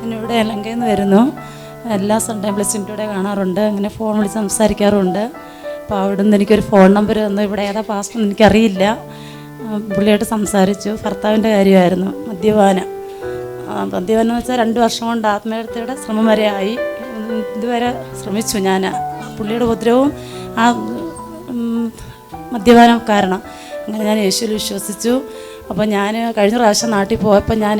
ഞാനിവിടെ ലങ്കയിൽ നിന്ന് വരുന്നു. എല്ലാ സൺഡേയും ബ്ലെസ്സിൻ്റെ കാണാറുണ്ട്, അങ്ങനെ ഫോൺ വിളിച്ച് സംസാരിക്കാറുണ്ട്. അപ്പോൾ അവിടെ നിന്ന് എനിക്കൊരു ഫോൺ നമ്പർ തന്നു. ഇവിടെ ഏതാ പാസ്റ്റർ എന്ന് എനിക്കറിയില്ല. പുള്ളിയായിട്ട് സംസാരിച്ചു. ഭർത്താവിൻ്റെ കാര്യമായിരുന്നു. മദ്യപാനം എന്ന് വെച്ചാൽ 2 വർഷം കൊണ്ട് ആത്മഹത്യയുടെ ശ്രമം വരെ ആയി. ഇതുവരെ ശ്രമിച്ചു ഞാൻ. പുള്ളിയുടെ ഉപദ്രവവും ആ മദ്യപാനം കാരണം. അങ്ങനെ ഞാൻ യേശുവിൽ വിശ്വസിച്ചു. അപ്പോൾ ഞാൻ കഴിഞ്ഞ പ്രാവശ്യം നാട്ടിൽ പോയപ്പോൾ ഞാൻ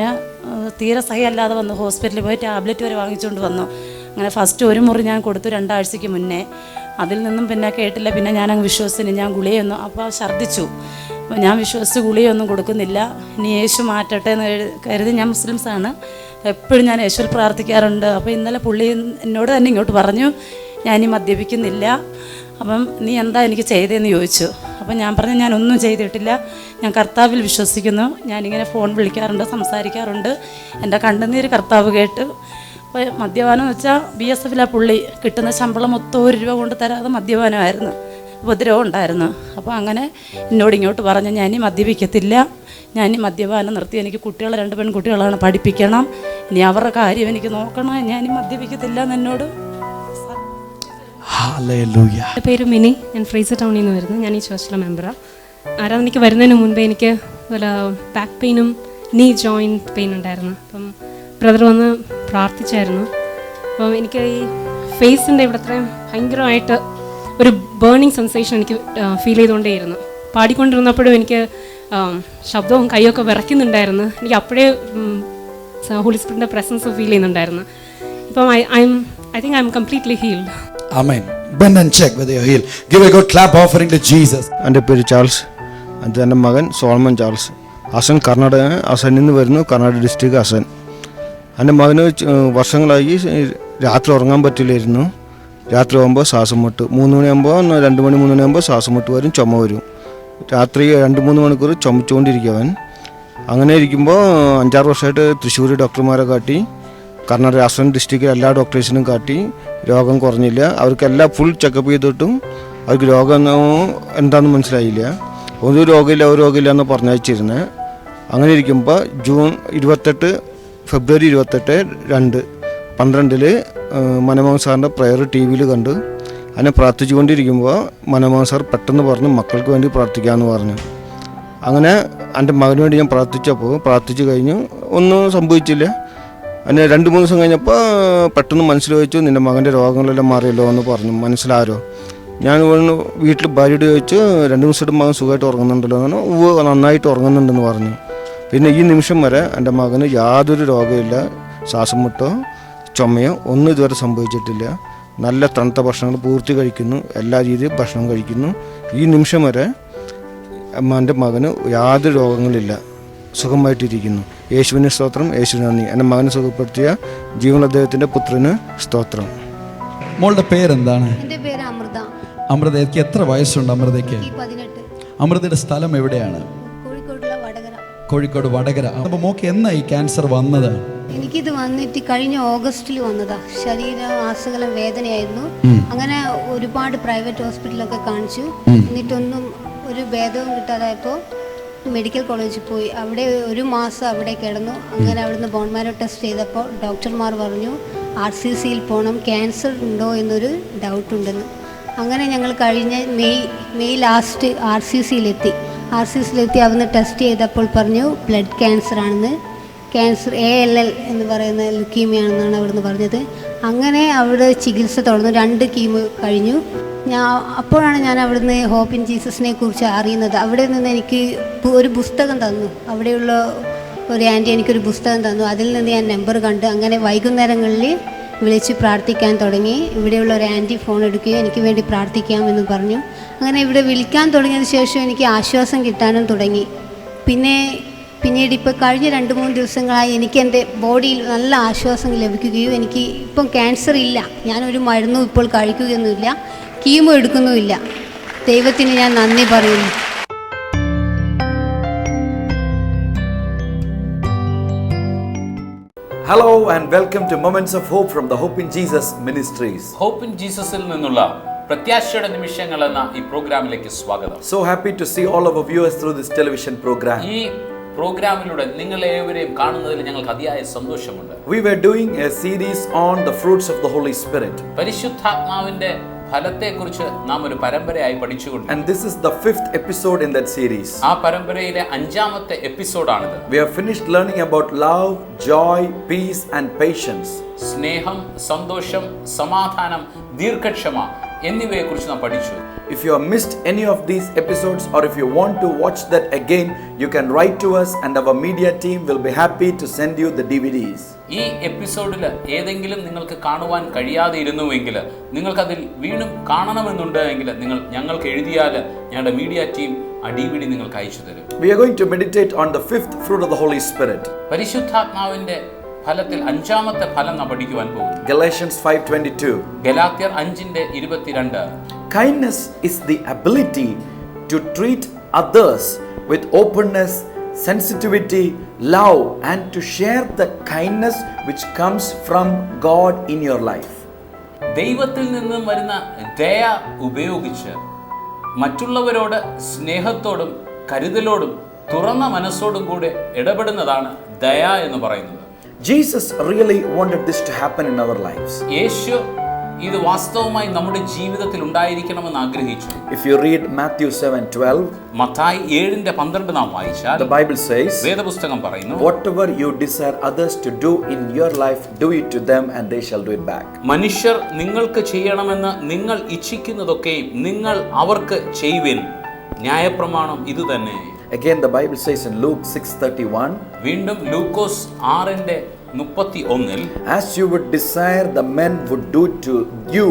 തീരെ സഹിയല്ലാതെ വന്നു. ഹോസ്പിറ്റലിൽ പോയി ടാബ്ലറ്റ് വരെ വാങ്ങിച്ചുകൊണ്ട് വന്നു. അങ്ങനെ ഫസ്റ്റ് 1 മുറി ഞാൻ കൊടുത്തു 2 ആഴ്ചയ്ക്ക് മുന്നേ. അതിൽ നിന്നും പിന്നെ കേട്ടില്ല. പിന്നെ ഞാനങ്ങ് വിശ്വസിച്ചിന്. ഞാൻ ഗുളികയൊന്നും അപ്പോൾ ഛർദ്ദിച്ചു. അപ്പോൾ ഞാൻ വിശ്വസിച്ച് ഗുളികയൊന്നും കൊടുക്കുന്നില്ല. ഇനി യേശു മാറ്റട്ടെ എന്ന് കരുതി. ഞാൻ മുസ്ലിംസാണ്. എപ്പോഴും ഞാൻ യേശുവിൽ പ്രാർത്ഥിക്കാറുണ്ട്. അപ്പോൾ ഇന്നലെ പുള്ളി എന്നോട് തന്നെ ഇങ്ങോട്ട് പറഞ്ഞു, ഞാനീ മദ്യപിക്കുന്നില്ല, അപ്പം നീ എന്താ എനിക്ക് ചെയ്തതെന്ന് ചോദിച്ചു. അപ്പം ഞാൻ പറഞ്ഞു, ഞാനൊന്നും ചെയ്തിട്ടില്ല, ഞാൻ കർത്താവിൽ വിശ്വസിക്കുന്നു. ഞാനിങ്ങനെ ഫോൺ വിളിക്കാറുണ്ട്, സംസാരിക്കാറുണ്ട്. എൻ്റെ കണ്ണുനീര് കർത്താവ് കേട്ട്. അപ്പോൾ മദ്യപാനം എന്ന് വെച്ചാൽ BSFിലാണ് പുള്ളി. കിട്ടുന്ന ശമ്പളം മൊത്തം 1 രൂപ കൊണ്ട് തരാതെ മദ്യപാനമായിരുന്നു, ഉപദ്രവം ഉണ്ടായിരുന്നു. അപ്പോൾ അങ്ങനെ എന്നോട് ഇങ്ങോട്ട് പറഞ്ഞു, ഞാനീ മദ്യപിക്കത്തില്ല, ഞാനീ മദ്യപാനം നിർത്തി, എനിക്ക് കുട്ടികളെ 2 പെൺകുട്ടികളാണ്, പഠിപ്പിക്കണം, ഇനി അവരുടെ കാര്യം എനിക്ക് നോക്കണം, ഞാനീ മദ്യപിക്കത്തില്ല എന്ന് എന്നോട്. എൻ്റെ പേര് മിനി. ഞാൻ ഫ്രീസർ ടൗണിൽ നിന്ന് വരുന്നു. ഞാൻ ഈ ചർച്ചിലെ മെമ്പറാണ്. ആരാധനയ്ക്ക് വരുന്നതിന് മുൻപേ എനിക്ക് ബാക്ക് പെയിനും നീ ജോയിൻറ്റ് പെയിൻ ഉണ്ടായിരുന്നു. അപ്പം ബ്രദർ വന്ന് പ്രാർത്ഥിച്ചായിരുന്നു. അപ്പം എനിക്ക് ഈ ഫേസിൻ്റെ ഇവിടെ അത്രയും ഭയങ്കരമായിട്ട് ഒരു ബേണിങ് സെൻസേഷൻ എനിക്ക് ഫീൽ ചെയ്തുകൊണ്ടേയിരുന്നു. പാടിക്കൊണ്ടിരുന്നപ്പോഴും എനിക്ക് ശബ്ദവും കൈയൊക്കെ വിറയ്ക്കുന്നുണ്ടായിരുന്നു. എനിക്ക് അപ്പോഴേ ഹോളി സ്പിരിറ്റിൻ്റെ പ്രസൻസ് ഫീൽ ചെയ്യുന്നുണ്ടായിരുന്നു. ഇപ്പം I think I'm completely healed. Amen. Bend and check whether you're healed. Give a good clap offering to Jesus. എൻ്റെ പേര് ചാൾസ്. എൻ്റെ മകൻ സോൾമൻ ചാൾസ്. അസൻ കർണാടക, അസനിൽ നിന്ന് വരുന്നു, കർണാടക ഡിസ്ട്രിക്ട് അസൻ. എൻ്റെ മകന് വർഷങ്ങളായി രാത്രി ഉറങ്ങാൻ പറ്റില്ലായിരുന്നു. രാത്രി ആകുമ്പോൾ ശ്വാസം മുട്ട്, 3 മണിയാകുമ്പോൾ 2 മണി 3 മണിയാകുമ്പോൾ ശ്വാസം മുട്ട് വരും, ചുമ വരും. രാത്രി 2-3 മണിക്കൂർ ചുമച്ചുകൊണ്ടിരിക്കുവൻ. അങ്ങനെ ഇരിക്കുമ്പോൾ 5-6 വർഷമായിട്ട് തൃശ്ശൂർ ഡോക്ടർമാരെ കാട്ടി, കർണാടക അസൻ ഡിസ്ട്രിക്റ്റിൽ എല്ലാ ഡോക്ടേഴ്സിനും കാട്ടി, രോഗം കുറഞ്ഞില്ല. അവർക്കെല്ലാം ഫുൾ ചെക്കപ്പ് ചെയ്തിട്ടും അവർക്ക് രോഗം എന്താണെന്ന് മനസ്സിലായില്ല. ഒരു രോഗമില്ല എന്ന് പറഞ്ഞയച്ചിരുന്നത്. അങ്ങനെ ഇരിക്കുമ്പോൾ ഫെബ്രുവരി 28, 2012 മനമോഹൻ സാറിൻ്റെ പ്രയർ TV കണ്ടു. അതിനെ പ്രാർത്ഥിച്ചുകൊണ്ടിരിക്കുമ്പോൾ മനമോഹൻ സാർ പെട്ടെന്ന് പറഞ്ഞു, മക്കൾക്ക് വേണ്ടി പ്രാർത്ഥിക്കാമെന്ന് പറഞ്ഞു. അങ്ങനെ എൻ്റെ മകന് വേണ്ടി ഞാൻ പ്രാർത്ഥിച്ചു കഴിഞ്ഞു. ഒന്നും സംഭവിച്ചില്ല. അതിന് 2-3 ദിവസം കഴിഞ്ഞപ്പോൾ പെട്ടെന്ന് മനസ്സിൽ വെച്ചു, നിൻ്റെ മകൻ്റെ രോഗങ്ങളെല്ലാം മാറിയല്ലോ എന്ന് പറഞ്ഞു. മനസ്സിലാരോ? ഞാൻ വീട്ടിൽ ഭാര്യയോട് ചോദിച്ചു, 2 ദിവസമായിട്ട് മകൻ സുഖമായിട്ട് ഉറങ്ങുന്നുണ്ടല്ലോ എന്ന് പറഞ്ഞു. നന്നായിട്ട് ഉറങ്ങുന്നുണ്ടെന്ന് പറഞ്ഞു. പിന്നെ ഈ നിമിഷം വരെ എൻ്റെ മകന് യാതൊരു രോഗമില്ല, ശ്വാസം മുട്ടോ ചുമയോ ഒന്നും ഇതുവരെ സംഭവിച്ചിട്ടില്ല. നല്ല തണുത്ത ഭക്ഷണങ്ങൾ പൂർത്തി കഴിക്കുന്നു, എല്ലാ രീതിയിൽ ഭക്ഷണം കഴിക്കുന്നു. ഈ നിമിഷം വരെ എൻ്റെ മകന് യാതൊരു രോഗങ്ങളില്ല, സുഖമായിട്ടിരിക്കുന്നു. യേശുവിന് സ്തോത്രം, യേശുവിന് നന്ദി. എൻ്റെ മകനെ സുഖപ്പെടുത്തിയ ജീവനുള്ള ദൈവത്തിൻ്റെ പുത്രന് സ്തോത്രം. മോളുടെ പേരെന്താണ്? എൻ്റെ പേര് അമൃത. അമൃതയ്ക്ക് എത്ര വയസ്സുണ്ട്? അമൃതയ്ക്ക് 18. അമൃതയുടെ സ്ഥലം എവിടെയാണ്? കോഴിക്കോട് വടകര. അപ്പോൾ മോക്ക് എന്നാ ഈ ക്യാൻസർ വന്നത്? എനിക്കിത് വന്നിട്ട് കഴിഞ്ഞ ഓഗസ്റ്റിൽ വന്നതാ. ശരീരമാസകലം വേദനയായിരുന്നു. അങ്ങനെ ഒരുപാട് പ്രൈവറ്റ് ഹോസ്പിറ്റലൊക്കെ കാണിച്ചു. എന്നിട്ടൊന്നും ഒരു ഭേദവും കിട്ടാതായപ്പോൾ മെഡിക്കൽ കോളേജിൽ പോയി. അവിടെ 1 മാസം അവിടെ കിടന്നു. അങ്ങനെ അവിടുന്ന് ബോൺ മാരോ ടെസ്റ്റ് ചെയ്തപ്പോൾ ഡോക്ടർമാർ പറഞ്ഞു RCCയിൽ പോകണം, ക്യാൻസർ ഉണ്ടോ എന്നൊരു ഡൗട്ടുണ്ടെന്ന്. അങ്ങനെ ഞങ്ങൾ കഴിഞ്ഞ മെയ് ലാസ്റ്റ് RCCയിലെത്തി. അവിടുന്ന് ടെസ്റ്റ് ചെയ്തപ്പോൾ പറഞ്ഞു ബ്ലഡ് ക്യാൻസർ ആണെന്ന്. ക്യാൻസർ ALL എന്ന് പറയുന്ന ലുക്കീമിയാണെന്നാണ് അവിടുന്ന് പറഞ്ഞത്. അങ്ങനെ അവിടെ ചികിത്സ തുടർന്നു. 2 കീമോ കഴിഞ്ഞു. അപ്പോഴാണ് ഞാൻ അവിടുന്ന് ഹോപ്പ് ഇൻ ജീസസിനെ കുറിച്ച് അറിയുന്നത്. അവിടെ നിന്ന് എനിക്ക് ഒരു പുസ്തകം തന്നു. അവിടെയുള്ള ഒരു ആൻറ്റി എനിക്കൊരു പുസ്തകം തന്നു. അതിൽ നിന്ന് ഞാൻ നമ്പർ കണ്ട് അങ്ങനെ വൈകുന്നേരങ്ങളിൽ വിളിച്ച് പ്രാർത്ഥിക്കാൻ തുടങ്ങി. ഇവിടെയുള്ള ഒരു ആൻറ്റി ഫോൺ എടുക്കുകയും എനിക്ക് വേണ്ടി പ്രാർത്ഥിക്കാമെന്ന് പറഞ്ഞു. അങ്ങനെ ഇവിടെ വിളിക്കാൻ തുടങ്ങിയതിന് ശേഷം എനിക്ക് ആശ്വാസം കിട്ടാനും തുടങ്ങി. പിന്നീട് ഇപ്പോൾ കഴിഞ്ഞ 2-3 ദിവസങ്ങളായി എനിക്ക് എൻ്റെ ബോഡിയിൽ നല്ല ആശ്വാസം ലഭിക്കുകയും എനിക്ക് ഇപ്പം ക്യാൻസർ ഇല്ല. ഞാനൊരു മരുന്നും ഇപ്പോൾ കഴിക്കുകയൊന്നുമില്ല, കീമോ എടുക്കുന്നുമില്ല. ദൈവത്തിന് ഞാൻ നന്ദി പറയുന്നു. Hello and welcome to Moments of Hope from the Hope in Jesus Ministries. Hope in Jesus-ൽ നിന്നുള്ള പ്രത്യാശയുടെ നിമിഷങ്ങൾ എന്ന ഈ പ്രോഗ്രാമിലേക്ക് സ്വാഗതം. So happy to see all of our viewers through this television program. ഈ പ്രോഗ്രാമിലൂടെ നിങ്ങളേവരെയും കാണുന്നതിൽ ഞങ്ങൾക്ക് അതിയായ സന്തോഷമുണ്ട്. We were doing a series on the fruits of the Holy Spirit. പരിശുദ്ധാത്മാവിന്റെ ഫലത്തെക്കുറിച്ച് നാം ഒരു പരമ്പരയായി പഠിച്ചുകൊണ്ട്, And this is the 5th episode in that series. ആ പരമ്പരയിലെ 5ാമത്തെ എപ്പിസോഡാണിത്. We have finished learning about love, joy, peace and patience. സ്നേഹം, സന്തോഷം, സമാധാനം, ദീർഘക്ഷമ എന്നിവയെക്കുറിച്ച് നാം പഠിച്ചു. If you have missed any of these episodes or if you want to watch that again, you can write to us and our media team will be happy to send you the DVDs. ഈ എപ്പിസോഡിൽ ഏതെങ്കിലും നിങ്ങൾക്ക് കാണുവാൻ കഴിയാതെ ഇരുന്നുവെങ്കിൽ, നിങ്ങൾക്കതിൽ വീണ്ടും കാണണമെന്നുണ്ട് എങ്കിൽ നിങ്ങൾ ഞങ്ങൾക്ക് എഴുതിയാൽ ഞങ്ങളുടെ മീഡിയ ടീം ആ DVD നിങ്ങൾക്ക് അയച്ചു തരും. We are going to meditate on the 5th fruit of the Holy Spirit. പരിശുദ്ധാത്മാവിന്റെ ഫലത്തിൽ 5ാമത്തെ ഫലം നാം പഠിക്കുവാൻ പോകുന്നു. Galatians 5:22. ഗലാത്യർ 5:22. Kindness is the ability to treat others with openness, sensitivity, love, and to share the kindness which comes from God in your life. ദൈവത്തിൽ നിന്നും വരുന്ന ദയ ഉപയോഗിച്ച് മറ്റുള്ളവരോട് സ്നേഹത്തോടും കരുതലോടും തുറന്ന മനസ്സോടും കൂടെ ഇടപെടുന്നതാണ് ദയ എന്ന് പറയുന്നത്. Jesus really wanted this to happen in our lives. യേശു ഇത് വാസ്തവമായി നമ്മുടെ ജീവിതത്തിൽ ഉണ്ടായിരിക്കണമെന്ന് ആഗ്രഹിച്ചു. If you read Matthew 7:12, Mathai 7:12 നാം വായിച്ചാൽ the Bible says, വേദപുസ്തകം പറയുന്നു, whatever you desire others to do in your life, do it to them and they shall do it back. മനുഷ്യർ നിങ്ങൾക്ക് ചെയ്യണമെന്ന് നിങ്ങൾ ഇച്ഛിക്കുന്നതൊക്കെയും നിങ്ങൾ അവർക്ക് ചെയ്യുവിൻ. ന്യായപ്രമാണം ഇതുതന്നെ. Again the Bible says in Luke 6:31, വീണ്ടും ലൂക്കോസ് 6:31, as you would desire the men would do to you,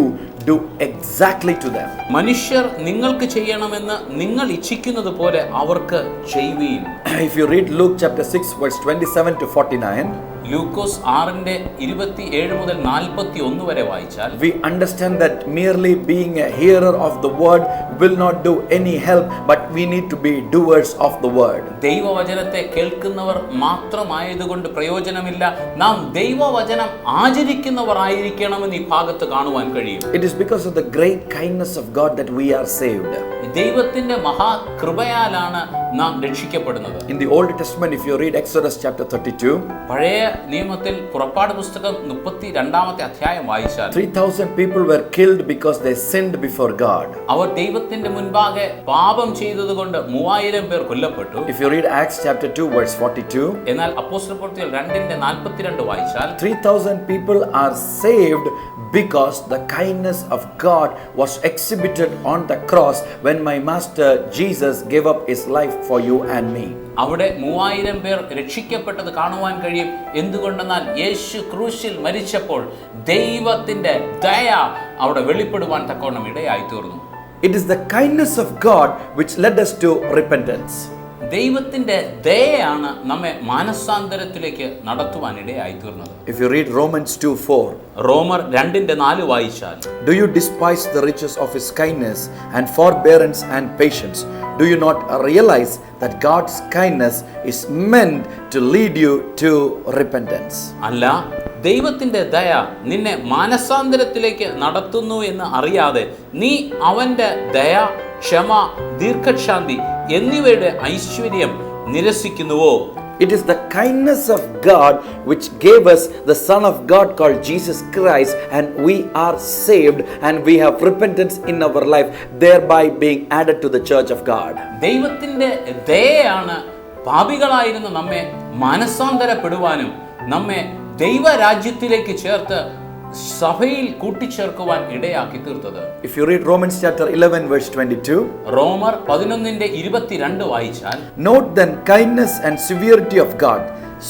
do exactly to them. മനുഷ്യർ നിങ്ങൾക്ക് ചെയ്യണമെന്ന് നിങ്ങൾ ഇച്ഛിക്കുന്നത് പോലെ അവർക്ക് ചെയ്യുവീൻ. If you read Luke chapter 6 verse 27 to 49, ലൂക്കോസ് 6:27 മുതൽ 41 വരെ വായിച്ചാൽ we understand that merely being a hearer of the word will not do any help, but we need to be doers of the word. ദൈവവചനത്തെ കേൾക്കുന്നവർ മാത്രമായതുകൊണ്ട് പ്രയോജനമില്ല, നാം ദൈവവചനം ആചരിക്കുന്നവർ ആയിരിക്കണമെന്ന് ഈ ഭാഗത്ത് കാണുവാൻ കഴിയും. It is because of the great kindness of God that we are saved. ദൈവത്തിന്റെ മഹാകൃപയാലാണ് നാം രക്ഷിക്കപ്പെടുന്നത്. In the Old Testament, if you read Exodus chapter 32, പഴയ നിയമത്തിൽ പുറപ്പാട് പുസ്തകം 32-ാമത്തെ അധ്യായം വായിച്ചാൽ 3,000 people were killed because they sinned before God. അവർ ദൈവത്തിന്റെ മുൻപാകെ പാപം ചെയ്തതുകൊണ്ട് 3000 പേർ കൊല്ലപ്പെട്ടു. If you read Acts chapter 2 verse 42, എന്നാൽ അപ്പോസ്തലപ്രവൃത്തികൾ 2:42 വായിച്ചാൽ 3,000 people are saved because the kindness of God was exhibited on the cross when my master Jesus gave up his life for you and me. അവിടെ 3000 പേർ രക്ഷിക്കപ്പെട്ടത് കാണുവാൻ കഴിയും. എന്തുകൊണ്ടെന്നാൽ യേശു ക്രൂശിൽ മരിച്ചപ്പോൾ ദൈവത്തിന്റെ ദയ അവിടെ വെളിപ്പെടുവാൻ തക്കവണ്ണം ഇടയായി തീർന്നു. It is the kindness of God which led us to repentance. ദൈവത്തിന്റെ ദയയാണ് നമ്മെ മാനസാന്തരത്തിലേക്ക് നടത്തുവാൻ ഇടയായി തീർന്നത്. If you read Romans 2:4, റോമർ 2:4 വായിച്ചാൽ, do you despise the riches of his kindness and forbearance and patience? Do you not realize that God's kindness is meant to lead you to repentance? അല്ല, ദൈവത്തിന്റെ ദയ നിന്നെ മാനസാന്തരത്തിലേക്ക് നടത്തുന്നു എന്ന് അറിയാതെ നീ അവന്റെ ദയ, ക്ഷമ, ദീർഘശാന്തി എന്നിവയുടെ ഐശ്വര്യം നിരസിക്കുന്നുവോ? It is the kindness of God which gave us the Son of God called Jesus Christ, and we are saved and we have repentance in our life, thereby being added to the church of God. ദൈവത്തിന്റെ ദയയാണ് പാപികളായിരുന്ന നമ്മെ മാനസാന്തരപ്പെടുവാനും നമ്മെ ദൈവരാജ്യത്തിലേക്ക് ചേർത്ത് സഭയിൽ കൂട്ടിച്ചേർക്കുവാൻ ഇടയാക്കി തീർത്തത്. If you read Romans chapter 11 verse 22, റോമർ 11:22 വായിച്ചാൽ, note then kindness and severity of God,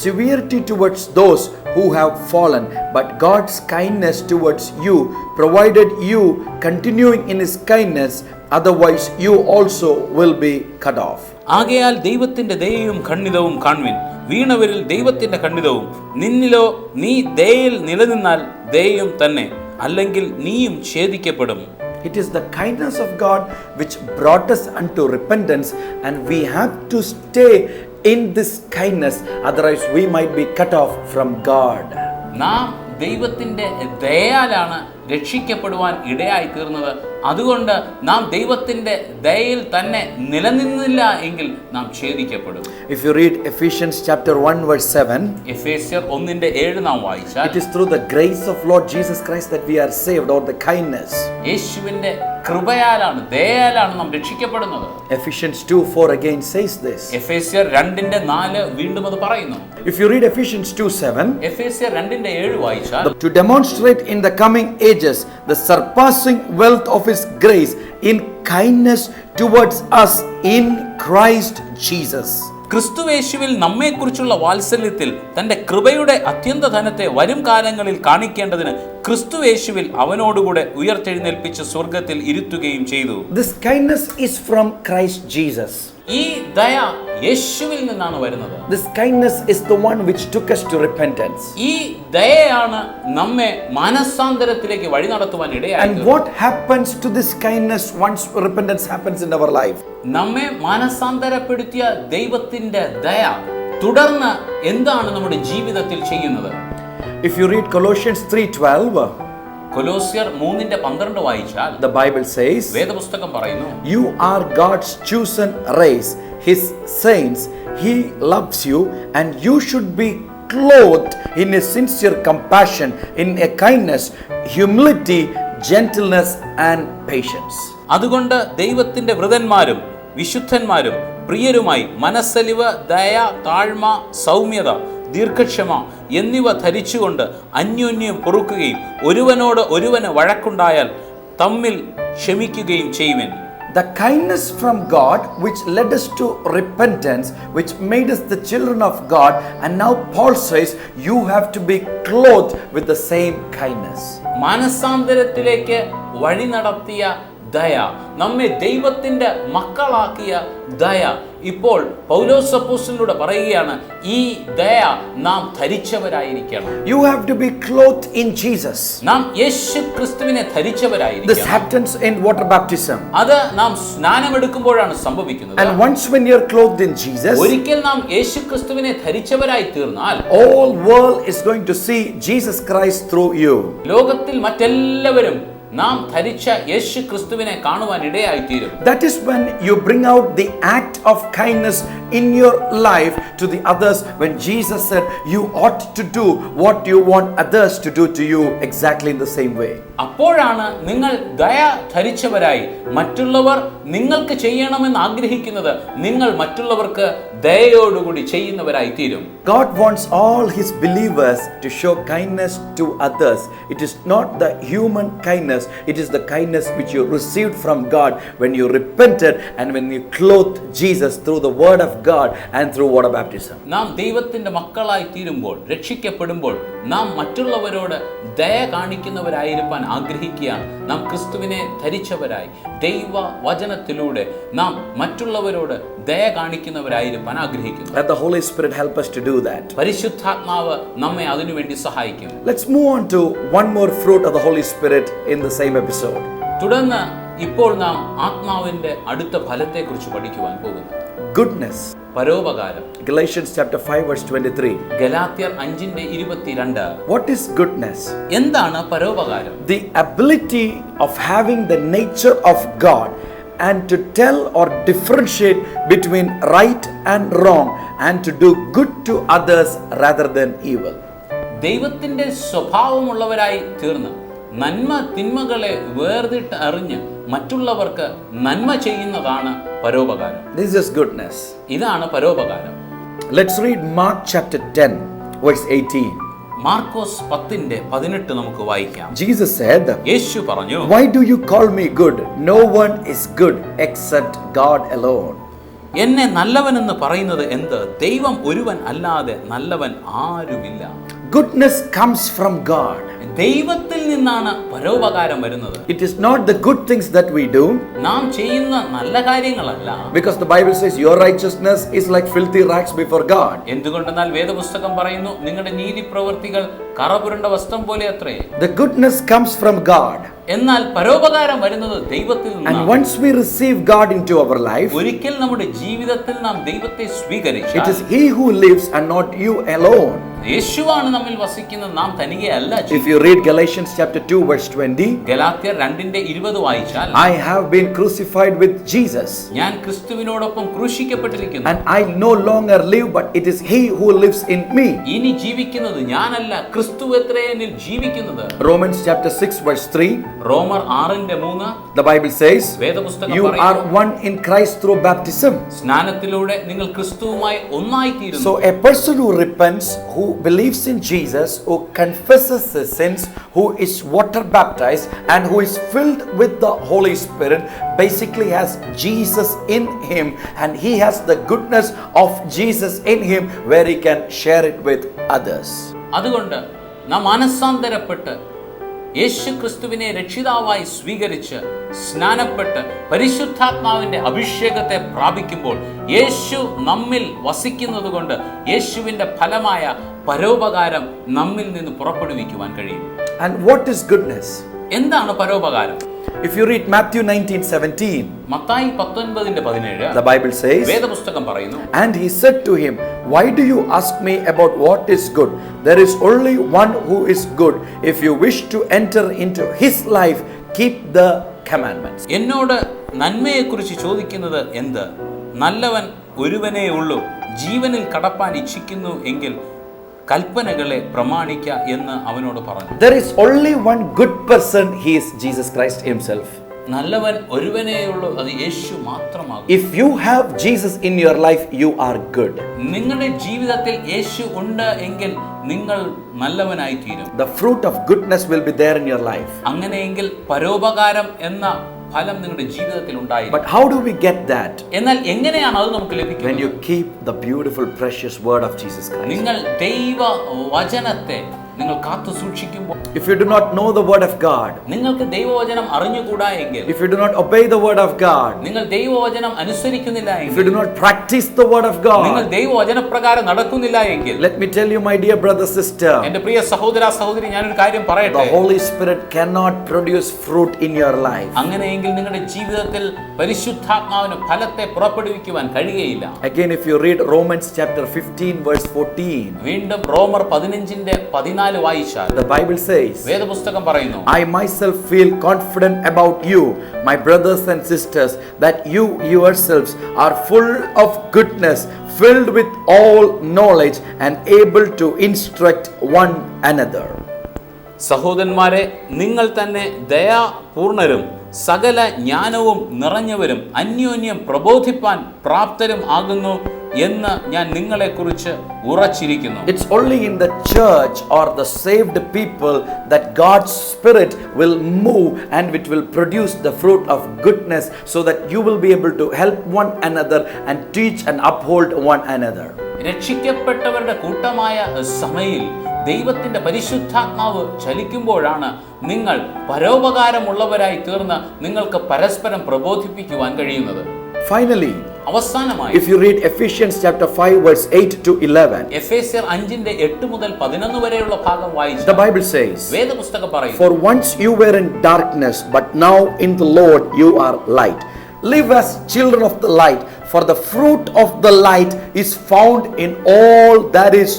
severity towards those who have fallen, but God's kindness towards you, provided you continuing in his kindness, otherwise you also will be cut off. ആകയാൽ ദൈവത്തിന്റെ ദയയും ഖണ്ഡിതവും കാൺവിൻ, വീണവരിൽ ദൈവത്തിന്റെ ഖണ്ഡിതവും, നിന്നിലോ നീ ദയയിൽ നിലനിന്നാൽ ദയയും തന്നെ, അല്ലെങ്കിൽ നീയും ഛേദിക്കപ്പെടും. It is the kindness of God which brought us unto repentance, and we have to stay in this kindness, otherwise we might be cut off from God. നാം ദൈവത്തിന്റെ ദയയാലാണ് രക്ഷിക്കപ്പെടുവാൻ ഇടയായി തീർന്നത്. അതുകൊണ്ട് നാം ദൈവത്തിന്റെ ദയയിൽ തന്നെ നിലനിന്നില്ല എങ്കിൽ നാം ഛേദിക്കപ്പെടും. If you read Ephesians chapter 1 verse 7, എഫേസ്യർ 1:7 നാം വായിച്ചാൽ it is through the grace of Lord Jesus Christ that we are saved, or the kindness. യേശുവിന്റെ കൃപയാലാണ്, ദയയാലാണ് നാം രക്ഷിക്കപ്പെടുന്നത്. Ephesians 2:4 again says this. എഫേസ്യർ 2:4 വീണ്ടും അത് പറയുന്നു. If you read Ephesians 2:7, എഫേസ്യർ 2:7 വായിച്ചാൽ to demonstrate in the coming ages the surpassing wealth of his grace in kindness towards us in Christ Jesus. ക്രിസ്തുവേശുവിൽ നമ്മെക്കുറിച്ചുള്ള വാത്സല്യത്തിൽ തന്റെ കൃപയുടെ അത്യന്ത ധനത്തെ വരും കാലങ്ങളിൽ കാണിക്കേണ്ടതിന് ക്രിസ്തുവേശുവിൽ അവനോടുകൂടെ ഉയർത്തെഴുന്നേൽപ്പിച്ച് സ്വർഗത്തിൽ ഇരുത്തുകയും ചെയ്തു. This kindness is from Christ Jesus. ഈ ദയ യേശുവിൽ നിന്നാണ് വരുന്നത്. This kindness is the one which took us to repentance. ഈ ദയയാണ് നമ്മെ മാനസാന്തരത്തിലേക്ക് വഴി നടത്തുവാൻ ഇടയായത്. And what happens to this kindness once repentance happens in our life? നമ്മെ മാനസാന്തരപ്പെടുത്തിയ ദൈവത്തിന്റെ ദയ തുടർന്ന് എന്താണ് നമ്മുടെ ജീവിതത്തിൽ ചെയ്യുന്നത്? If you read Colossians 3:12, കൊലോസ്യർ 3:12 വായിച്ചാൽ the Bible says, വേദപുസ്തകം പറയുന്നു, you are God's chosen race, his saints. He loves you and you should be clothed in a sincere compassion, in a kindness, humility, gentleness and patience. അതുകൊണ്ട് ദൈവത്തിന്റെ വൃതന്മാരും വിശുദ്ധന്മാരും പ്രിയരുമായി മനസ്സലിവ്, ദയ, താഴ്മ, സൗമ്യത, ദീർഘക്ഷമ എന്നിവ ധരിച്ചുകൊണ്ട് അന്യോന്യം പൊറുക്കുകയും ഒരുവനോട് ഒരുവന് വഴക്കുണ്ടായാൽ തമ്മിൽ ക്ഷമിക്കുകയും ചെയ്യുവിൻ. The kindness from God which led us to repentance, which made us the children of God, and now Paul says you have to be clothed with the same kindness. മാനസാന്തരത്തിലേക്ക് വഴി നടത്തിയ ദയ, നമ്മെ ദൈവത്തിന്റെ മക്കളാക്കിയ ദയ, ഇപ്പോൾ പൗലോസ് അപ്പോസ്തലനോട് പറയുകയാണ്, ഈ ദയ നാം ധരിച്ചവരായിരിക്കണം. You have to be clothed in Jesus. നാം യേശു ക്രിസ്തുവിനെ This ധരിച്ചവരായിരിക്കണം. happens in water baptism. അത് നാം സ്നാനമെടുക്കുമ്പോഴാണ് സംഭവിക്കുന്നത്. And once when you're clothed in Jesus, ഒരിക്കൽ നാം യേശു ക്രിസ്തുവിനെ ധരിച്ചവരായി തീർന്നാൽ all world is going to see Jesus Christ through you. ലോകത്തിൽ മറ്റെല്ലാവരും നാം ധരിച്ച യേശു ക്രിസ്തുവിനെ കാണുവാൻ ഇടയായി തീരും. That is when you bring out the act of kindness in your life to the others, when Jesus said you ought to do what you want others to do to you exactly in the same way. അപ്പോഴാണ് നിങ്ങൾ ദയ ധരിച്ചവരായി മറ്റുള്ളവർ നിങ്ങൾക്ക് ചെയ്യണമെന്ന് ആഗ്രഹിക്കുന്നത് നിങ്ങൾ മറ്റുള്ളവർക്ക് ദയയോടുകൂടി ചെയ്യുന്നവരായി തീരും. God wants all his believers to show kindness to others. It is not the human kindness, it is the kindness which you received from God when you repented and when you clothed Jesus through the word of God and through water baptism. നാം ദൈവത്തിന്റെ മക്കളായി തീരുമ്പോൾ, രക്ഷിക്കപ്പെടുമ്പോൾ നാം മറ്റുള്ളവരോട് ദയ കാണിക്കുന്നവരായിരിക്കാൻ ആഗ്രഹിക്കുകയാണ്. നാം ക്രിസ്തുവിനെ ധരിച്ചവരായി ദൈവ വചനത്തിലൂടെ നാം മറ്റുള്ളവരോട് ദയ കാണിക്കുന്നവരായിരിക്കാൻ ആഗ്രഹിക്കുന്നു. Let the Holy Spirit help us to do that. പരിശുദ്ധാത്മാവ് നമ്മെ അതിനുവേണ്ടി സഹായിക്കും. Let's move on to one more fruit of the Holy Spirit in the same episode. തുടർന്ന് ഇപ്പോൾ നാം ആത്മാവിന്റെ അടുത്ത ഫലത്തെക്കുറിച്ച് പഠിക്കുവാൻ പോകുന്നു. Goodness. പരോപകാരം. Galatians chapter 5 verse 23. ഗലാത്യർ 5:22. What is goodness? എന്താണ് പരോപകാരം? The ability of having the nature of God and to tell or differentiate between right and wrong and to do good to others rather than evil. ദൈവത്തിന്റെ സ്വഭാവമുള്ളവരായി തീർന്ന് നന്മ തിന്മകളെ വേർതിട്ട് അറിഞ്ഞ് മറ്റുള്ളവർക്ക് നന്മ ചെയ്യുന്നതാണ് പരോപകാരം. This is goodness. ഇതാണ് പരോപകാരം. Let's read Mark chapter 10 verse 18. Markose 10:18 നമുക്ക് വായിക്കാം. Jesus said, യേശു പറഞ്ഞു, "Why do you call me good? No one is good except God alone." എന്നെ നല്ലവനെന്ന് പറയുന്നത് എന്ത്? ദൈവം ഒരുവൻ അല്ലാതെ നല്ലവൻ ആരുമില്ല. Goodness comes from God. ദൈവത്തിൽ നിന്നാണ് പരോപകാരം വരുന്നത്. It is not the good things that we do, നാം ചെയ്യുന്ന നല്ല കാര്യങ്ങളല്ല. because the Bible says your righteousness is like filthy rags before God. എന്തുകൊണ്ടെന്നാൽ വേദപുസ്തകം പറയുന്നു, നിങ്ങളുടെ നീതി പ്രവൃത്തികൾ കറപുരണ്ട വസ്ത്രം പോലെ അത്രേ. The goodness comes from God. എന്നാൽ പരോപകാരം വരുന്നത് ദൈവത്തിൽ And നിന്നാണ്. once we receive God into our life, ഒരിക്കൽ നമ്മുടെ ജീവിതത്തിൽ നാം ദൈവത്തെ it സ്വീകരിച്ചാൽ is He who lives and not you alone. യേശുവാണ് നമ്മിൽ വസിക്കുന്നത്, നാം തനികയല്ല. If you read Galatians chapter 2 verse 20, ഗലാത്യർ 2:20 വായിച്ചാൽ, I have been crucified with Jesus, ഞാൻ ക്രിസ്തുവിനോടൊപ്പം ക്രൂശിക്കപ്പെട്ടിരിക്കുന്നു. and I no longer live, but it is He who lives in me. ഇനി ജീവിക്കുന്നത് ഞാനല്ല, ക്രിസ്തുവത്രേ എന്നിൽ ജീവിക്കുന്നത്. Romans chapter 6 verse 3, റോമർ 6:3 the Bible says, വേദപുസ്തകം you are പറയുന്നു, one in Christ through baptism. സ്നാനത്തിലൂടെ നിങ്ങൾ ക്രിസ്തുവുമായി ഒന്നായിത്തീരുന്നു. So a person who repents, who believes in Jesus, who confesses his sins, who is water baptized, and who is filled with the Holy Spirit, basically has Jesus in him, and he has the goodness of Jesus in him, where he can share it with others. അതുകൊണ്ട് നാം മാനസാന്തരപ്പെട്ട് യേശു ക്രിസ്തുവിനെ രക്ഷിതാവായി സ്വീകരിച്ച് സ്നാനപ്പെട്ട് പരിശുദ്ധാത്മാവിന്റെ അഭിഷേകത്തെ പ്രാപിക്കുമ്പോൾ യേശു നമ്മിൽ വസിക്കുന്നത് കൊണ്ട് യേശുവിന്റെ ഫലമായ പരോപകാരം നമ്മിൽ നിന്ന് പുറപ്പെടുവിക്കുവാൻ കഴിയും. And what is goodness? എന്താണ് പരോപകാരം? If you read Matthew 19:17, Mathai 19:17 the Bible says, വേദപുസ്തകം പറയുന്നു, and he said to him, why do you ask me about what is good? There is only one who is good. If you wish to enter into his life, keep the commandments. എന്നോട് നന്മയെക്കുറിച്ച് ചോദിക്കുന്നത് എന്ത്? നല്ലവൻ ഒരുവനേ ഉള്ളൂ. ജീവനിൽ കടപ്പാൻ ഇച്ഛിക്കുന്നു എങ്കിൽ കൽപ്പനകളെ പ്രമാണിക്ക എന്ന് അവനോട് പറഞ്ഞു. There is only one good person, he is Jesus Christ himself. നല്ലവൻ ഒരുവനേ ഉള്ളൂ, അത് യേശു മാത്രമാകും. If you have Jesus in your life, you are good. നിങ്ങളുടെ ജീവിതത്തിൽ യേശു ഉണ്ട് എങ്കിൽ നിങ്ങൾ നല്ലവനായി തീരും. The fruit of goodness will be there in your life. അങ്ങനെയെങ്കിൽ പരോപകാരം എന്ന ഫലം നിങ്ങളുടെ ജീവിതത്തിൽ ഉണ്ടായി. But how do we get that? എന്നാൽ എങ്ങനെയാണ് അത് നമുക്ക് When ലഭിക്കുന്നത്? you keep the beautiful precious word of Jesus Christ. നിങ്ങൾ ദൈവ വചനത്തെ നിങ്ങൾ കാത്തു സൂക്ഷിക്കുമ്പോൾ, If you do not know the word of God, നിങ്ങൾക്ക് ദൈവവചനം അറിഞ്ഞുകൂടാ എങ്കിൽ, if you do not obey the word of God, നിങ്ങൾ ദൈവവചനം അനുസരിക്കുന്നില്ല if you എങ്കിൽ, do not practice the word of നിങ്ങൾ God, ദൈവവചനപ്രകാരം നടക്കുന്നില്ല എങ്കിൽ, let me tell you, my dear brother, sister, എന്റെ പ്രിയ സഹോദര സഹോദരി, ഞാനൊരു കാര്യം പറയട്ടെ. the Holy Spirit cannot produce fruit in your life. അങ്ങനെയെങ്കിൽ നിങ്ങളുടെ ജീവിതത്തിൽ പരിശുദ്ധാത്മാവിന് ഫലത്തെ പുറപ്പെടുവിക്കുവാൻ കഴിയുകയില്ല. Again, if you read Romans chapter 15 verse 14, വീണ്ടും റോമർ 15:14 വായിച്ചാൽ, the Bible says, വേദപുസ്തകം പറയുന്നു, I myself feel confident about you, my brothers and sisters, that you yourselves are full of goodness, filled with all knowledge, and able to instruct one another. സഹോദരന്മാരെ, നിങ്ങൾ തന്നെ ദയാപൂർണരും സകല ജ്ഞാനവും നിറഞ്ഞവരും അന്യോന്യം പ്രബോധിപ്പാൻ പ്രാപ്തരും ആകുന്നു എന്ന് ഞാൻ നിങ്ങളെക്കുറിച്ച് ഉറച്ചിരിക്കുന്നു. It's only in the church or the saved people that God's Spirit will move and it will produce the fruit of goodness, so that you will be able to help one another and teach and uphold one another. രക്ഷിക്കപ്പെട്ടവരുടെ കൂട്ടമായ സമയിൽ ദൈവത്തിന്റെ പരിശുദ്ധാത്മാവ് ചലിക്കുമ്പോഴാണ് നിങ്ങൾ പരോപകാരമുള്ളവരായി തീർന്ന് നിങ്ങൾക്ക് പരസ്പരം പ്രബോധിപ്പിക്കുവാൻ കഴിയുന്നത്. Finally, അവസാനമായി, if you read Ephesians chapter 5 verse 8 to 11, എഫേസ്യർ 5:8 മുതൽ 11 വരെയുള്ള ഭാഗം വായിച്ചു. the Bible says, വേദപുസ്തകം പറയുന്നു, for once you were in darkness, but now in the Lord you are light. Live as children of the light, for the fruit of the light is found in all that is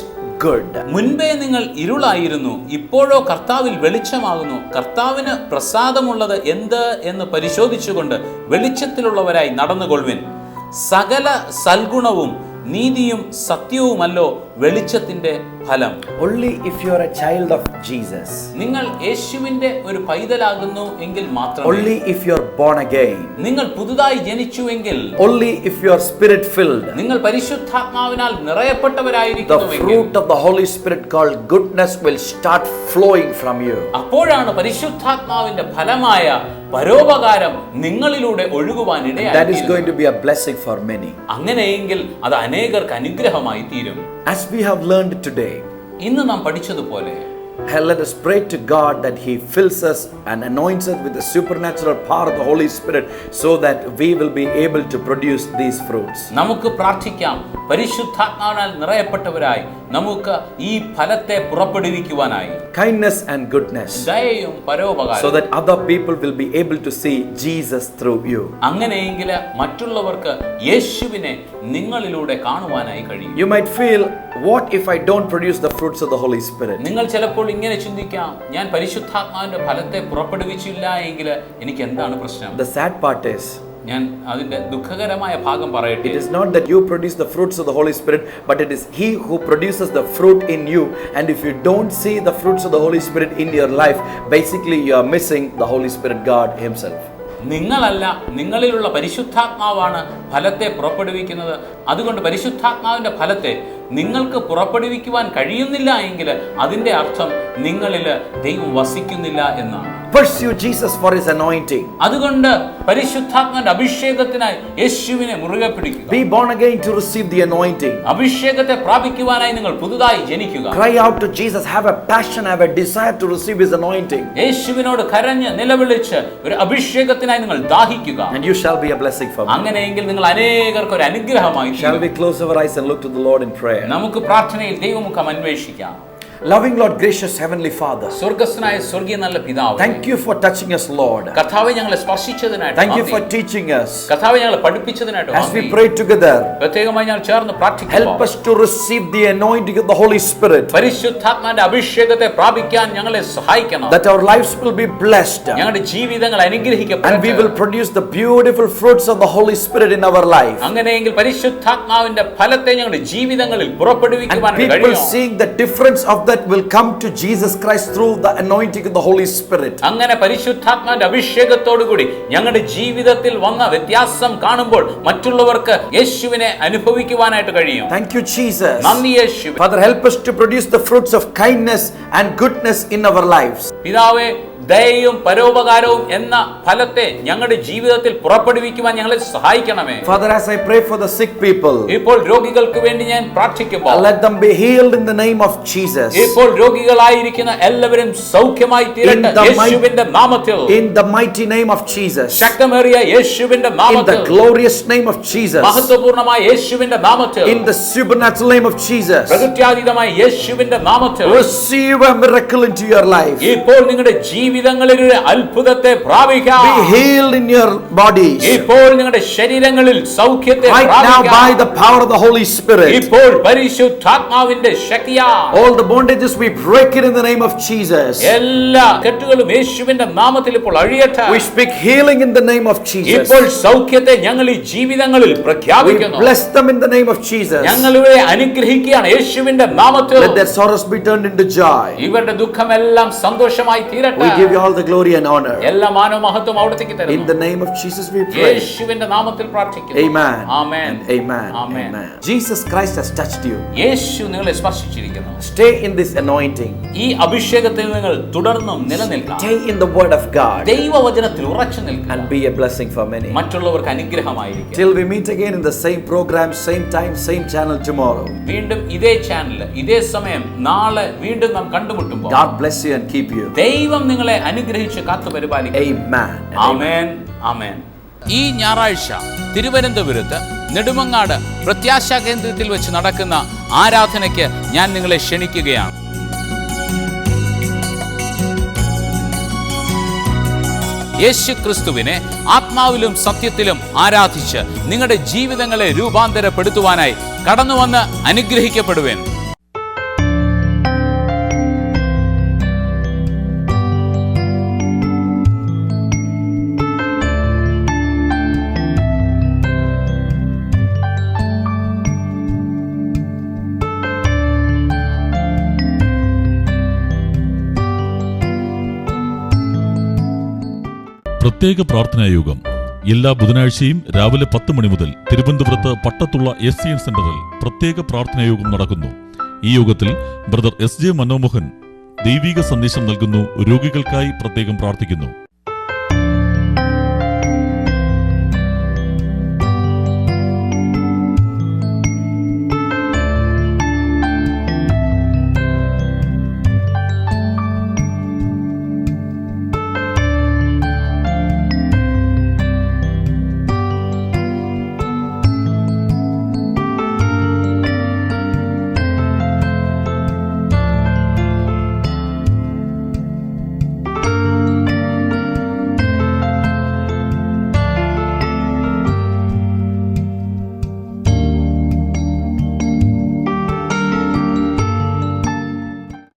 good. മുൻപേ നിങ്ങൾ ഇരുളായിരുന്നു, ഇപ്പോഴോ കർത്താവിൽ വെളിച്ചമാകുന്നു. കർത്താവിന് പ്രസാദമുള്ളത് എന്ത് എന്ന് പരിശോധിച്ചുകൊണ്ട് വെളിച്ചത്തിലുള്ളവരായി നടന്നുകൊള്ളുവിൻ. സകല സൽഗുണവും നീതിയും സത്യവുമല്ലോ വെളിച്ചത്തിന്റെ ഫലം. Only if you are a child of Jesus, നിങ്ങൾ യേശുവിന്റെ ഒരു പൈതലാകുന്നു എങ്കിൽ മാത്രമേ, only if you are born again, നിങ്ങൾ പുതുതായി ജനിച്ചുവെങ്കിൽ, only if you are spirit filled, നിങ്ങൾ പരിശുദ്ധാത്മാവിനാൽ the നിറയപ്പെട്ടവരായിരിക്കുന്നുവെങ്കിൽ, fruit of the Holy Spirit called goodness will start flowing from you. അപ്പോഴാണ് പരിശുദ്ധാത്മാവിന്റെ ഫലമായ പരോപകാരം നിങ്ങളിലൂടെ ഒഴുകുവാൻ That is going ഇടയായി. to be a blessing for many. അങ്ങനെയെങ്കിൽ അത് അനേകർക്ക് അനുഗ്രഹമായി തീരും. As we have learned today, ഇന്ന് നാം പഠിച്ചതുപോലെ let us pray to God that He fills us and anoints us with the supernatural power of the Holy Spirit, so that we will be able to produce these fruits. നമുക്ക് പ്രാർത്ഥിക്കാം, പരിശുദ്ധാത്മാവിനാൽ നിറയപ്പെട്ടവരായി നമുക്ക് ഈ ഫലത്തെ പുറപ്പെടുവിക്കുവാനായി kindness and goodness, ദയയും so പരോപകാരവും, that other people will be able to see Jesus through you. അങ്ങനെയെങ്കിൽ മറ്റുള്ളവർക്ക് യേശുവിനെ നിങ്ങളിലൂടെ കാണുവാനായി കഴിയും. You might feel, what if I don't produce the fruits of the Holy Spirit? നിങ്ങൾ ചിലപ്പോൾ ഇങ്ങനെ ചിന്തിക്കാം, ഞാൻ പരിശുദ്ധാത്മാവിന്റെ ഫലത്തെ പുറപ്പെടുവിച്ചില്ല എങ്കിൽ എനിക്ക് എന്താണ് പ്രശ്നം? The sad part is, ഞാൻ അതിന്റെ ദുഃഖകരമായ ഭാഗം പറയട്ടെ. it is not that you produce the fruits of the Holy Spirit, but it is He who produces the fruit in you. And if you don't see the fruits of the Holy Spirit in your life, basically you are missing the Holy Spirit, God Himself. നിങ്ങളല്ല, നിങ്ങളിലുള്ള പരിശുദ്ധാത്മാവാണ് ഫലത്തെ പുറപ്പെടുവിക്കുന്നത്. അതുകൊണ്ട് പരിശുദ്ധാത്മാവിന്റെ ഫലത്തെ നിങ്ങൾക്ക് പുറപ്പെടുവിക്കുവാൻ കഴിയുന്നില്ല എങ്കിൽ അതിന്റെ അർത്ഥം നിങ്ങളിൽ ദൈവം വസിക്കുന്നില്ല എന്നാണ്. Pursue Jesus for His anointing. അതുകൊണ്ട് പരിശുദ്ധാത്മാവിന്റെ അഭിഷേകത്തിനായി യേശുവിനെ മുറുകെ പിടിക്കുക. Be born again to receive the anointing. അഭിഷേകത്തെ പ്രാപിക്കുവാനായി നിങ്ങൾ പുതുതായി ജനിക്കുക. Cry out to Jesus. Have a passion, have a desire to receive His anointing. യേശുവിനോട് കരഞ്ഞ് നിലവിളിച്ച് ഒരു അഭിഷേകത്തിനായി നിങ്ങൾ ദാഹിക്കുക. And you shall be a blessing for me. അങ്ങനെയെങ്കിൽ നിങ്ങൾ അനേകർക്ക് ഒരു അനുഗ്രഹമായി തീരും. Shall we close our eyes and look to the Lord in prayer? നമുക്ക് പ്രാർത്ഥനയിൽ ദൈവമുഖം അന്വേഷിക്കാം. Loving Lord, gracious Heavenly Father, സ്വർഗ്ഗസ്ഥനായ സ്വർഗീയ നല്ല പിതാവേ, thank you for touching us, Lord. കർത്താവേ ഞങ്ങളെ സ്പർശിച്ചതിനായിട്ട് Thank you നന്ദി. for teaching us. കർത്താവേ ഞങ്ങളെ പഠിപ്പിച്ചതിനായിട്ട് As we നന്ദി. pray together, പ്രത്യേകമായി ഞങ്ങൾ ചേർന്ന് പ്രാർത്ഥിക്കുന്നു. help us to receive the anointing of the Holy Spirit, പരിശുദ്ധാത്മാവിന്റെ അഭിഷേകത്തെ പ്രാപിക്കാൻ ഞങ്ങളെ സഹായിക്കണം. that our lives will be blessed ഞങ്ങളുടെ ജീവിതങ്ങൾ and we അനുഗ്രഹിക്കപ്പെടട്ടെ. will produce the beautiful fruits of the Holy Spirit in our life. അങ്ങനെയെങ്കിൽ പരിശുദ്ധാത്മാവിന്റെ ഫലത്തെ ഞങ്ങളുടെ ജീവിതങ്ങളിൽ And പുറപ്പെടുവിക്കുവാൻ people കഴിയും. seeing the difference of that will come to Jesus Christ through the anointing of the Holy Spirit. അങ്ങനെ പരിശുദ്ധാത്മാവിന്റെ അഭിഷേകത്തോടുകൂടി ഞങ്ങളുടെ ജീവിതത്തിൽ വന്ന വ്യത്യാസം കാണുമ്പോൾ മറ്റുള്ളവർക്ക് യേശുവിനെ അനുഭവിക്കുവാനായിട്ട് കഴിയും. Thank you, Jesus. നന്ദി യേശുവേ. Father, help us to produce the fruits of kindness and goodness in our lives. പിതാവേ, ദയയും പരോപകാരവും എന്ന ഫലത്തെ ഞങ്ങളുടെ ജീവിതത്തിൽ പുറപ്പെടുവിക്കുവാൻ ഞങ്ങളെ സഹായിക്കണമേ. Father, as I pray for the sick people, ഇപ്പോൾ രോഗികൾക്ക് വേണ്ടി ഞാൻ പ്രാർത്ഥിക്കുമ്പോൾ let them be healed in the name of Jesus. ഇപ്പോൾ രോഗികളായിരിക്കുന്ന എല്ലാവരും സൗഖ്യമായി തീരട്ടെ യേശുവിന്റെ നാമത്തിൽ. In the mighty name of Jesus. ശക്തമേറിയ യേശുവിന്റെ In നാമത്തിൽ. the glorious name of Jesus. മഹത്വപൂർണ്ണമായ യേശുവിന്റെ നാമത്തിൽ. In the supernatural name of Jesus. പ്രകൃത്യാതീതമായ യേശുവിന്റെ നാമത്തിൽ. Receive a miracle into your life. ഇപ്പോൾ നിങ്ങളുടെ ജീവിതങ്ങളിൽ ഒരു അത്ഭുതത്തെ പ്രാപിക്കാം. Be healed in your bodies. ഇപ്പോൾ നിങ്ങളുടെ ശരീരങ്ങളിൽ സൗഖ്യത്തെ Right now by the power of the Holy Spirit. ഇപ്പോൾ പരിശുദ്ധാത്മാവിന്റെ ശക്തിയാൽ All the bondages we break it in the name of Jesus. എല്ലാ കെട്ടുകളും യേശുവിന്റെ നാമത്തിൽ ഇപ്പോൾ അഴിയട്ടെ. We speak healing in the name of Jesus. ഇപ്പോൾ സൗഖ്യത്തെ ഞങ്ങൾ ഈ ജീവിതങ്ങളിൽ We പ്രഖ്യാപിക്കുന്നു. bless them in the name of Jesus. ഞങ്ങൾ ഇവരെ അനുഗ്രഹിക്കുകയാണ് യേശുവിന്റെ നാമത്തിൽ. Let their sorrows be turned into joy. ഇവരുടെ ദുഃഖമെല്ലാം സന്തോഷമായി തീരട്ടെ. We give you all the glory and honor. എല്ലാ മാനവും മഹത്വവും അവിടത്തേക്ക് In തരുന്നു. the name of Jesus we pray. യേശുവിന്റെ നാമത്തിൽ പ്രാർത്ഥിക്കുന്നു. Amen. Amen. And amen. Amen. Amen. Jesus Christ has touched you. യേശു നിങ്ങളെ സ്പർശിച്ചിരിക്കുന്നു. Stay in this anointing. ഈ അഭിഷേകത്തിൽ നിങ്ങൾ തുടർന്നും നിലനിൽക്കാം. Stay in the word of God ദൈവവചനത്തിൽ ഉറച്ചു നിൽക്കുക. and be a blessing for many. മറ്റുള്ളവർക്ക് അനുഗ്രഹമായിരിക്കും. Till we meet again in the same program, same time, same channel tomorrow. വീണ്ടും ഇതേ ചാനൽ ഇതേ സമയം നാളെ വീണ്ടും നാം കണ്ടുമുട്ടുമ്പോൾ God bless you and keep you. ദൈവം നിങ്ങളെ അനുഗ്രഹിച്ച് കാത്തു പരിപാലിക്കും. Amen. ആമേൻ. ആമേൻ. ഈ ഞായറാഴ്ച തിരുവനന്തപുരത്ത് നെടുമങ്ങാട് പ്രത്യാശാ കേന്ദ്രത്തിൽ വെച്ച് നടക്കുന്ന ആരാധനയ്ക്ക് ഞാൻ നിങ്ങളെ ക്ഷണിക്കുകയാണ്. യേശു ക്രിസ്തുവിനെ ആത്മാവിലും സത്യത്തിലും ആരാധിച്ച് നിങ്ങളുടെ ജീവിതങ്ങളെ രൂപാന്തരപ്പെടുത്തുവാനായി കടന്നുവന്ന് അനുഗ്രഹിക്കപ്പെടുവേൻ. പ്രത്യേക പ്രാർത്ഥനായോഗം എല്ലാ ബുധനാഴ്ചയും രാവിലെ 10 മണി മുതൽ തിരുവനന്തപുരത്ത് പട്ടത്തുള്ള SCN സെന്ററിൽ പ്രത്യേക പ്രാർത്ഥനായോഗം നടക്കുന്നു. ഈ യോഗത്തിൽ ബ്രദർ SJ മനോമോഹൻ ദൈവിക സന്ദേശം നൽകുന്നു. രോഗികൾക്കായി പ്രത്യേകം പ്രാർത്ഥിക്കുന്നു.